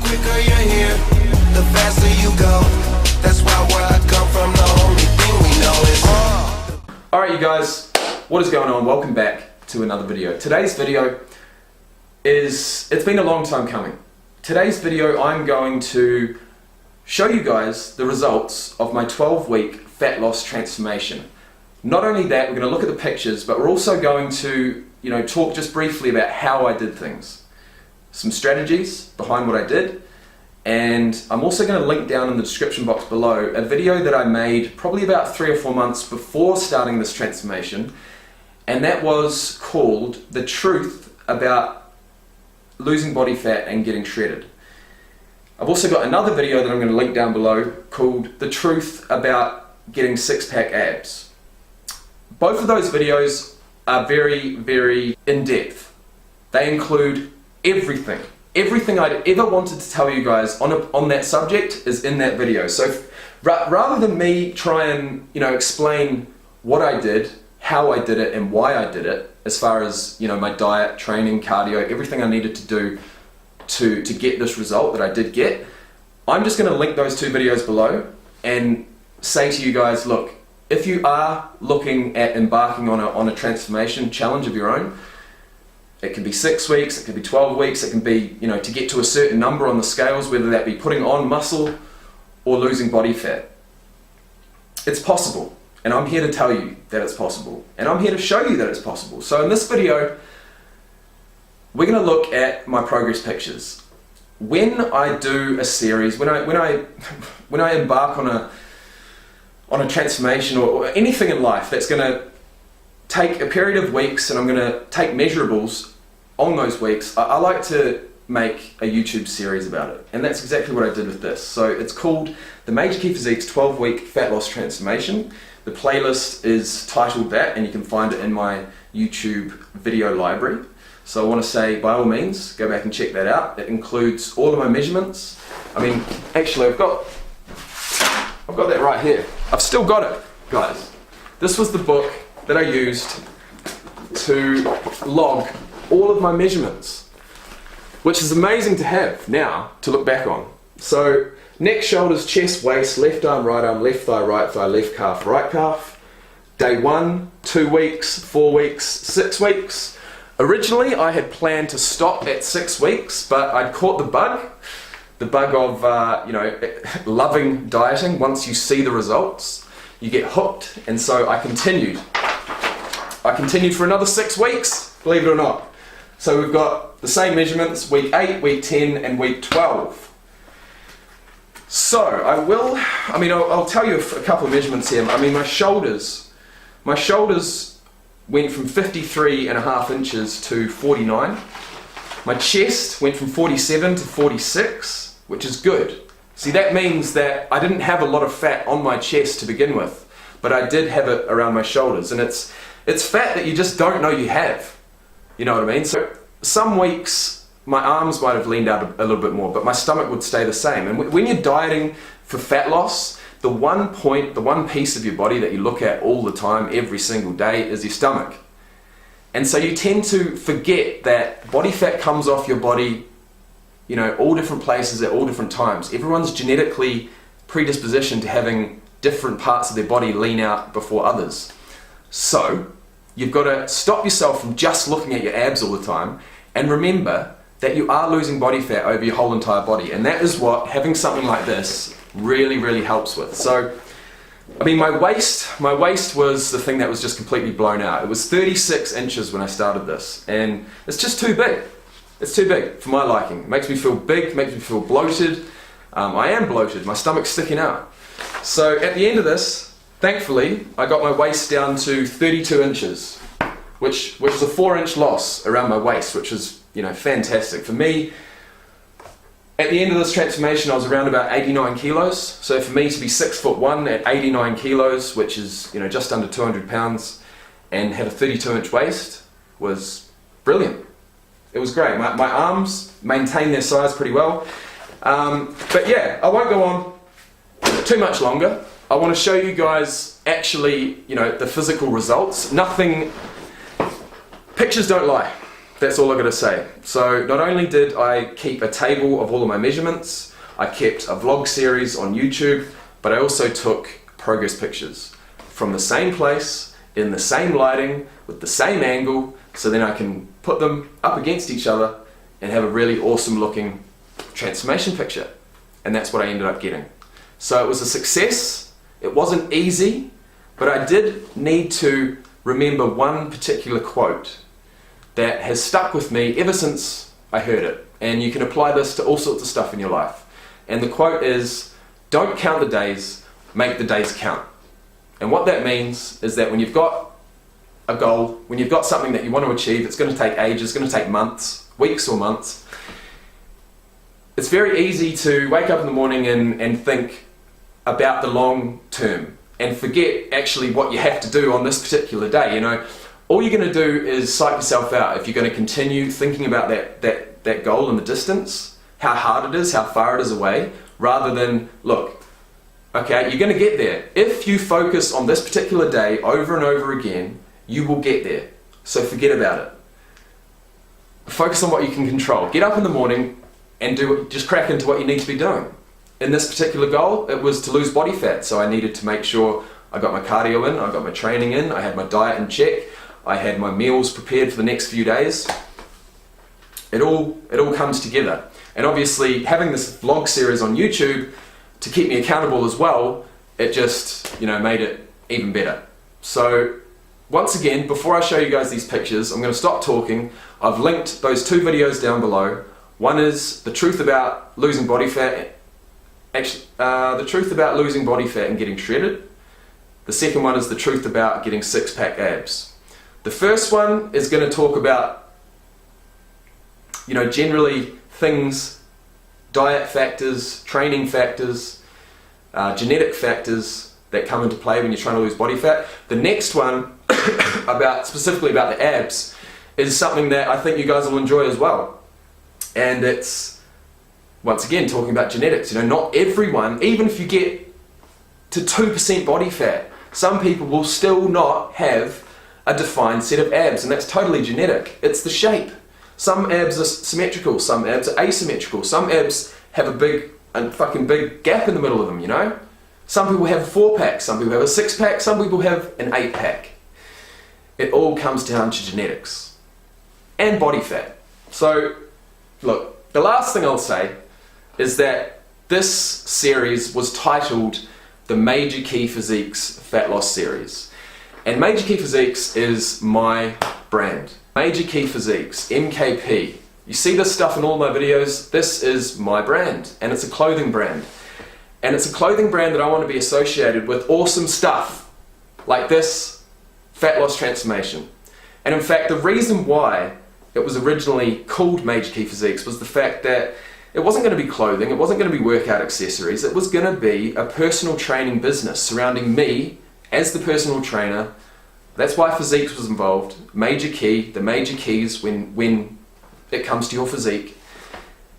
quicker you're here, the faster you go. That's why where I come from, the only thing we know is Alright you guys, what is going on? Welcome back to another video. Today's video it's been a long time coming. Today's video I'm going to show you guys the results of my 12-week fat loss transformation. Not only that, we're going to look at the pictures, but we're also going to, talk just briefly about how I did things. Some strategies behind what I did, and I'm also going to link down in the description box below a video that I made probably about 3 or 4 months before starting this transformation, and that was called The Truth About Losing Body Fat and Getting Shredded. I've also got another video that I'm going to link down below called The Truth About Getting Six-Pack Abs. Both of those videos are very, very in-depth. They include everything. Everything I'd ever wanted to tell you guys on that subject is in that video. So rather than me try and explain what I did, how I did it, and why I did it, as far as my diet, training, cardio, everything I needed to do to get this result that I did get, I'm just going to link those 2 videos below and say to you guys, look, if you are looking at embarking on a transformation challenge of your own, it can be 6 weeks, it can be 12 weeks, it can be, to get to a certain number on the scales, whether that be putting on muscle or losing body fat. It's possible, and I'm here to tell you that it's possible, and I'm here to show you that it's possible. So in this video, we're going to look at my progress pictures. When I do a series, when I embark on a transformation or anything in life that's going to take a period of weeks, and I'm going to take measurables on those weeks, I like to make a YouTube series about it, and that's exactly what I did with this. So it's called the Major Key Physique's 12-week fat loss transformation. The playlist is titled that, and you can find it in my YouTube video library. So I want to say, by all means, go back and check that out. It includes all of my measurements. I mean, actually, I've got that right here. I've still got it, guys. This was the book that I used to log all of my measurements, which is amazing to have now to look back on. So neck, shoulders, chest, waist, left arm, left thigh, left calf, right calf. Day 1, 2 weeks, 4 weeks, 6 weeks. Originally I had planned to stop at 6 weeks, but I'd caught the bug of loving dieting. Once you see the results, you get hooked, and so I continued for another 6 weeks, believe it or not. So we've got the same measurements, week 8, week 10, and week 12. So I'll tell you a couple of measurements here. I mean, my shoulders went from 53.5 inches to 49. My chest went from 47 to 46, which is good. See, that means that I didn't have a lot of fat on my chest to begin with, but I did have it around my shoulders, and it's fat that you just don't know you have. You know what I mean? So some weeks my arms might have leaned out a little bit more, but my stomach would stay the same. And when you're dieting for fat loss, the one piece of your body that you look at all the time, every single day, is your stomach. And so you tend to forget that body fat comes off your body, all different places at all different times. Everyone's genetically predispositioned to having different parts of their body lean out before others. So you've got to stop yourself from just looking at your abs all the time, and remember that you are losing body fat over your whole entire body, and that is what having something like this really, really helps with. So, I mean, my waist was the thing that was just completely blown out. It was 36 inches when I started this, and it's just too big. It's too big for my liking. It makes me feel big, makes me feel bloated. I am bloated, my stomach's sticking out. So at the end of this, thankfully, I got my waist down to 32 inches, which was a 4-inch loss around my waist, which is, fantastic. For me, at the end of this transformation, I was around about 89 kilos. So for me to be 6'1" at 89 kilos, which is, just under 200 pounds, and have a 32-inch waist was brilliant. It was great. My arms maintained their size pretty well. But yeah, I won't go on too much longer. I want to show you guys actually, the physical results. Pictures don't lie. That's all I gotta say. So not only did I keep a table of all of my measurements, I kept a vlog series on YouTube, but I also took progress pictures from the same place, in the same lighting, with the same angle, so then I can put them up against each other and have a really awesome looking transformation picture. And that's what I ended up getting. So it was a success. It wasn't easy, but I did need to remember one particular quote that has stuck with me ever since I heard it. And you can apply this to all sorts of stuff in your life. And the quote is, don't count the days, make the days count. And what that means is that when you've got a goal, when you've got something that you want to achieve, it's going to take ages, it's going to take months, weeks or months. It's very easy to wake up in the morning and think about the long term and forget actually what you have to do on this particular day. You know, all you're going to do is psych yourself out if you're going to continue thinking about that goal in the distance, how hard it is, how far it is away, rather than, look, okay, you're going to get there. If you focus on this particular day over and over again, you will get there. So forget about it. Focus on what you can control. Get up in the morning and just crack into what you need to be doing. In this particular goal, it was to lose body fat, so I needed to make sure I got my cardio in, I got my training in, I had my diet in check, I had my meals prepared for the next few days. It all comes together. And obviously, having this vlog series on YouTube to keep me accountable as well, it just, made it even better. So, once again, before I show you guys these pictures, I'm going to stop talking. I've linked those two videos down below. One is the truth about losing body fat. Actually, the truth about losing body fat and getting shredded. The second one is the truth about getting six-pack abs. The first one is going to talk about, generally things, diet factors, training factors, genetic factors that come into play when you're trying to lose body fat. The next one, specifically about the abs, is something that I think you guys will enjoy as well. And it's, once again, talking about genetics. Not everyone, even if you get to 2% body fat, some people will still not have a defined set of abs, and that's totally genetic. It's the shape. Some abs are symmetrical, some abs are asymmetrical, some abs have a fucking big gap in the middle of them, Some people have a 4-pack, some people have a 6-pack, some people have an 8-pack. It all comes down to genetics and body fat. So, look, the last thing I'll say is that this series was titled the Major Key Physiques Fat Loss Series. And Major Key Physiques is my brand. Major Key Physiques, MKP. You see this stuff in all my videos? This is my brand, and it's a clothing brand. And it's a clothing brand that I want to be associated with awesome stuff like this fat loss transformation. And in fact, the reason why it was originally called Major Key Physiques was the fact that it wasn't going to be clothing, it wasn't going to be workout accessories, it was going to be a personal training business surrounding me as the personal trainer. That's why physiques was involved. Major key, the major keys when it comes to your physique.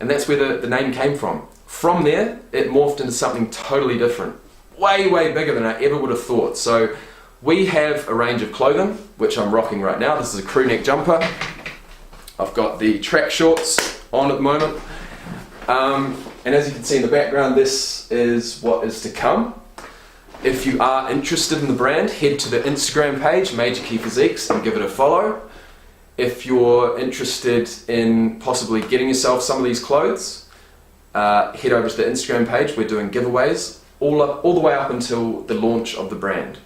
And that's where the name came from. From there, it morphed into something totally different. Way, way bigger than I ever would have thought. So we have a range of clothing, which I'm rocking right now. This is a crew neck jumper. I've got the track shorts on at the moment. And as you can see in the background, this is what is to come. If you are interested in the brand, head to the Instagram page, Major Key Physiques, and give it a follow. If you're interested in possibly getting yourself some of these clothes, head over to the Instagram page. We're doing giveaways all the way up until the launch of the brand.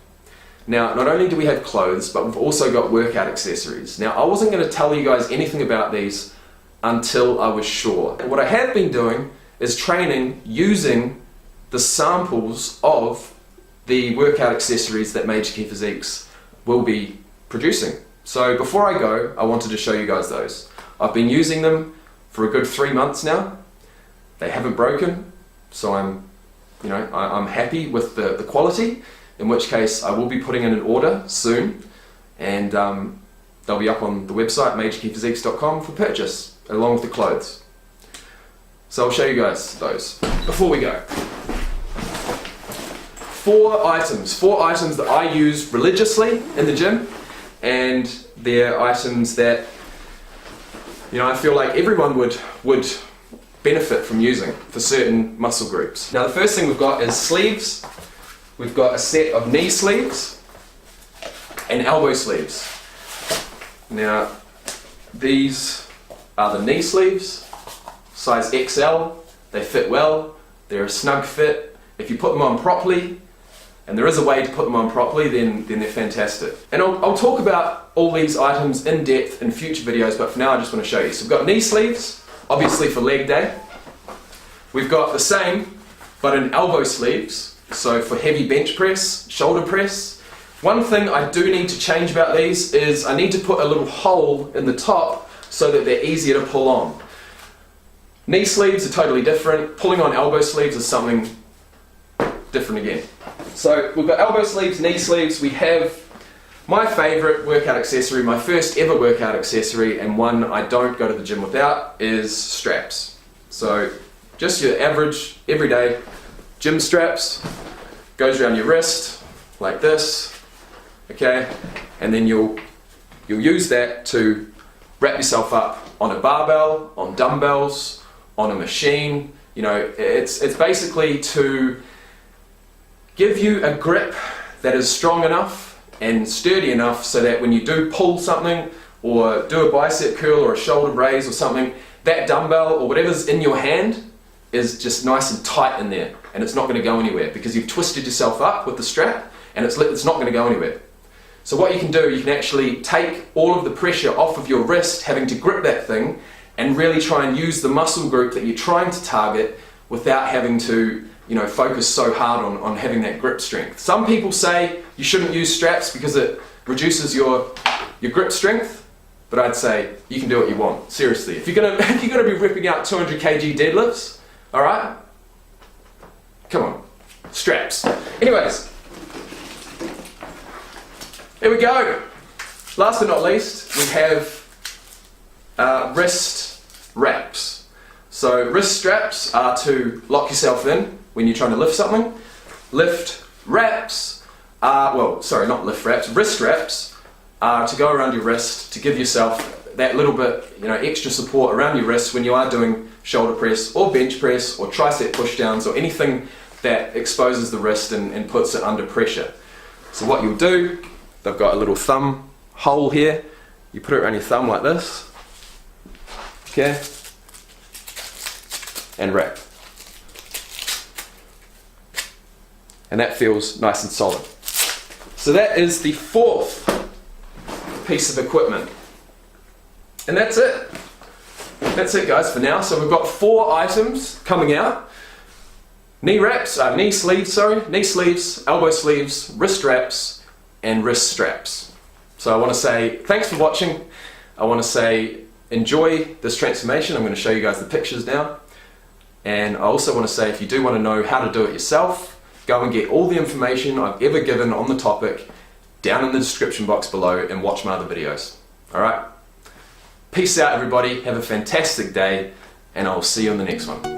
Now, not only do we have clothes, but we've also got workout accessories. Now, I wasn't going to tell you guys anything about these until I was sure. What I have been doing is training using the samples of the workout accessories that Major Key Physiques will be producing. So before I go, I wanted to show you guys those. I've been using them for a good 3 months now. They haven't broken, so I'm happy with the quality, in which case I will be putting in an order soon, and they'll be up on the website majorkeyphysiques.com for purchase, along with the clothes. So I'll show you guys those. Before we go, four items that I use religiously in the gym, and they're items that you know, I feel like everyone would benefit from using for certain muscle groups. Now the first thing we've got is sleeves. We've got a set of knee sleeves and elbow sleeves. Now these are the knee sleeves, size XL. They fit well, they're a snug fit. If you put them on properly, and there is a way to put them on properly, then they're fantastic. And I'll talk about all these items in depth in future videos, but for now I just want to show you. So we've got knee sleeves, obviously for leg day. We've got the same, but in elbow sleeves, so for heavy bench press, shoulder press. One thing I do need to change about these is I need to put a little hole in the top so that they're easier to pull on. Knee sleeves are totally different. Pulling on elbow sleeves is something different again. So we've got elbow sleeves, knee sleeves. We have my favorite workout accessory, my first ever workout accessory, and one I don't go to the gym without, is straps. So just your average, everyday gym straps, goes around your wrist like this, okay? And then you'll use that to wrap yourself up on a barbell, on dumbbells, on a machine. You know, it's basically to give you a grip that is strong enough and sturdy enough so that when you do pull something or do a bicep curl or a shoulder raise or something, that dumbbell or whatever's in your hand is just nice and tight in there, and it's not going to go anywhere because you've twisted yourself up with the strap, and it's not going to go anywhere. So what you can do, you can actually take all of the pressure off of your wrist having to grip that thing and really try and use the muscle group that you're trying to target without having to, you know, focus so hard on having that grip strength. Some people say you shouldn't use straps because it reduces your grip strength, but I'd say you can do what you want. Seriously, if you're gonna be ripping out 200 kg deadlifts, all right, come on, straps. Anyways, here we go. Last but not least, we have wrist wraps. So wrist straps are to lock yourself in when you're trying to lift something. Wrist wraps are to go around your wrist to give yourself that little bit, you know, extra support around your wrist when you are doing shoulder press or bench press or tricep pushdowns or anything that exposes the wrist and puts it under pressure. So what you'll do, they've got a little thumb hole here. You put it around your thumb like this, okay, and wrap. And that feels nice and solid. So that is the fourth piece of equipment. And that's it. That's it, guys, for now. So we've got 4 items coming out. Knee sleeves, elbow sleeves, wrist wraps, and wrist straps. So I want to say thanks for watching. I want to say enjoy this transformation. I'm going to show you guys the pictures now. And I also want to say if you do want to know how to do it yourself, go and get all the information I've ever given on the topic down in the description box below and watch my other videos. Alright? Peace out, everybody. Have a fantastic day, and I'll see you on the next one.